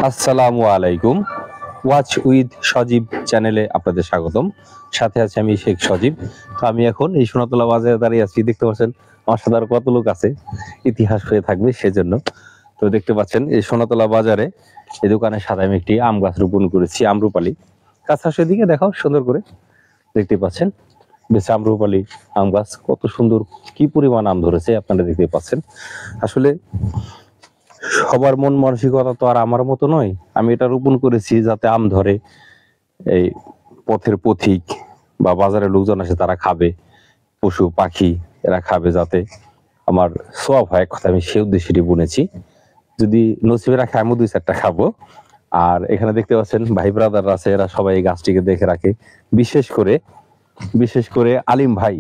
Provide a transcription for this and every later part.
আসসালামু আলাইকুম। Watch with সজীব চ্যানেলে আপনাদের স্বাগতম। সাথে আছে আমি শেখ সজীব। তো আমি এখন এই সোনাতলা বাজারে দাঁড়িয়ে আছি, দেখতে পাচ্ছেন আমার সাথে আর কত লোক আছে, ইতিহাস হয়ে থাকবে সেজন্য। তো দেখতে পাচ্ছেন এই সোনাতলা বাজারে এই দোকানের সাথে আমি একটি আম গাছ রোপণ করেছি, আম্রপালি। কাছে সেদিকে দেখাও সুন্দর করে, দেখতে পাচ্ছেন বেশ আম্রপালি আম গাছ, কত সুন্দর, কি পরিমাণ আম ধরেছে আপনারা দেখতে পাচ্ছেন। আসলে সবার মন মানসিকতা তো আর আমার মতো নয়। আমি এটা রোপণ করেছি যাতে আম ধরে, এই পথের পথিক বা বাজারের লোকজন আসে তারা খাবে, পশু পাখি এরা খাবে, যাতে আমার সওয়াব হয়, এক কথা আমি সে উদ্দেশ্যে বুনেছি। যদি নসিবে রাখে আমিও 2-4টা খাবো। আর এখানে দেখতে পাচ্ছেন ভাই ব্রাদার আছে, এরা সবাই এই গাছটিকে দেখে রাখে। বিশেষ করে আলিম ভাই,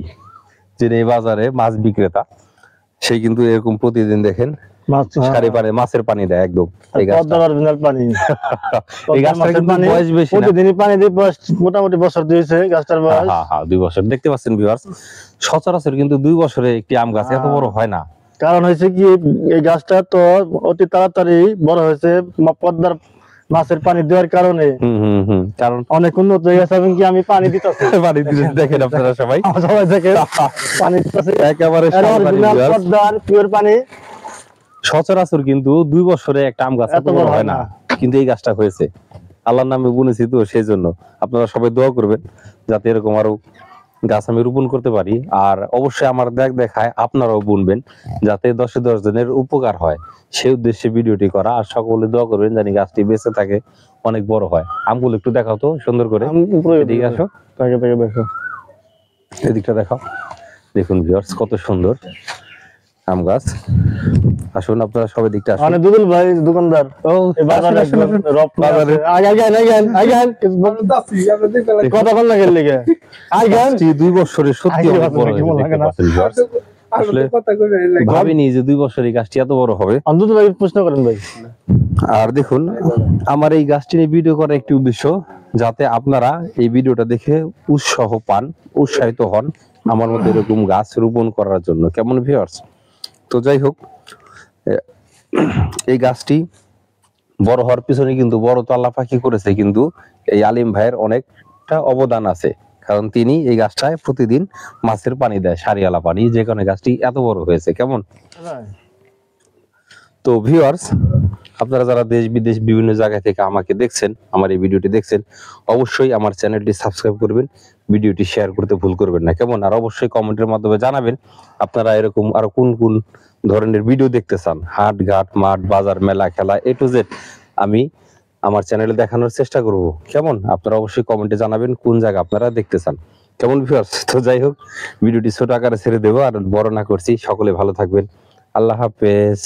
যিনি এই বাজারে মাছ বিক্রেতা, সে কিন্তু এরকম প্রতিদিন দেখেন মাছের পানি দেয় একদম। এই গাছটার কিন্তু বয়স বেশি না, মোটামুটি বছর দিয়েছে গাছটার বয়স। 2 বছর। দেখতে পাচ্ছেন ভিউয়ার্স, সচরাচর কিন্তু 2 বছরে একটি আম গাছ এত বড় হয় না। কারণ হয়েছে কি, এই গাছটা তো অতি তাড়াতাড়ি বড় হয়েছে পদ্মার মাছের পানি দেওয়ার কারণে। কারণ অনেক উন্নত হয়ে গেছে, এবং কি আমি পানি দিতেছি, পানি দিতে দেখেন আপনারা সবাই দেখেন পানি দিতেছে একেবারে পদ্মার পিওর পানি। সচরাচর কিন্তু 2 বছরে একটা আম গাছ এত বড় হয় না, কিন্তু এই গাছটা হয়েছে। আল্লাহর নামে বুনেছি তো সেই জন্য আপনারা সবাই দোয়া করবেন যাতে এরকম আরো গাছ আমি রোপণ করতে পারি। আর অবশ্যই আমার দেখায় আপনারাও বুনবেন, যাতে 10 জনের উপকার হয়, সেই উদ্দেশ্যে ভিডিওটি করা। আর সকলে দোয়া করবেন জানি গাছটি বেঁচে থাকে, অনেক বড় হয়। আমগুলো একটু দেখাও তো সুন্দর করে, এদিকে আসো, এদিকটা দেখাও। দেখুন ভিউয়ার্স কত সুন্দর আম গাছ। আসুন আপনারা সবাই দিকটা আসুন। দুদুল ভাই দোকানদার, ও বাজারে বাজারে কথা বল না গেল লিগে 2 বছরে সত্যি অনেক বড় হয়েছে। আসলে ভাবিনি যে 2 বছরে গাছটি এত বড় হবে। দুদুল ভাই প্রশ্ন করেন ভাই। আর দেখুন, আমার এই গাছটি নিয়ে ভিডিও করার একটি উদ্দেশ্য, যাতে আপনারা এই ভিডিওটা দেখে উৎসাহিত হন আমার মধ্যে এরকম গাছ রোপণ করার জন্য। কেমন ভিউয়ার্স? তো যাই হোক, এই গাছটি বড় হওয়ার পিছনে কিন্তু বড় তো আল্লাহ পাকি করেছে, কিন্তু এই আলিম ভাইয়ের অনেকটা অবদান আছে। কারণ তিনি এই গাছটায় প্রতিদিন মাছের পানি দেয়, সারিয়ালা পানি, যে কারণে গাছটি এত বড় হয়েছে। কেমন? তো ভিউয়ার্স, আপনারা যারা দেশ বিদেশ বিভিন্ন জায়গা থেকে আমাকে দেখছেন, আমার এই ভিডিওটি দেখছেন, অবশ্যই আমার চ্যানেলটি সাবস্ক্রাইব করবেন, ভিডিওটি শেয়ার করতে ভুল করবেন না। কেমন? আর অবশ্যই কমেন্টের মাধ্যমে জানাবেন আপনারা এরকম আরো কোন কোন ধরনের ভিডিও দেখতে চান। হাট ঘাট মাঠ বাজার মেলা খেলা A to Z আমি আমার চ্যানেলে দেখানোর চেষ্টা করব। কেমন? আপনারা অবশ্যই কমেন্টে জানাবেন কোন জায়গা আপনারা দেখতে চান। কেমন ভিউয়ার্স? তো যাই হোক, ভিডিওটি ছোট আকারে ছেড়ে দেবো আর বড় না করছি। সকলে ভালো থাকবেন। আল্লাহ হাফেজ।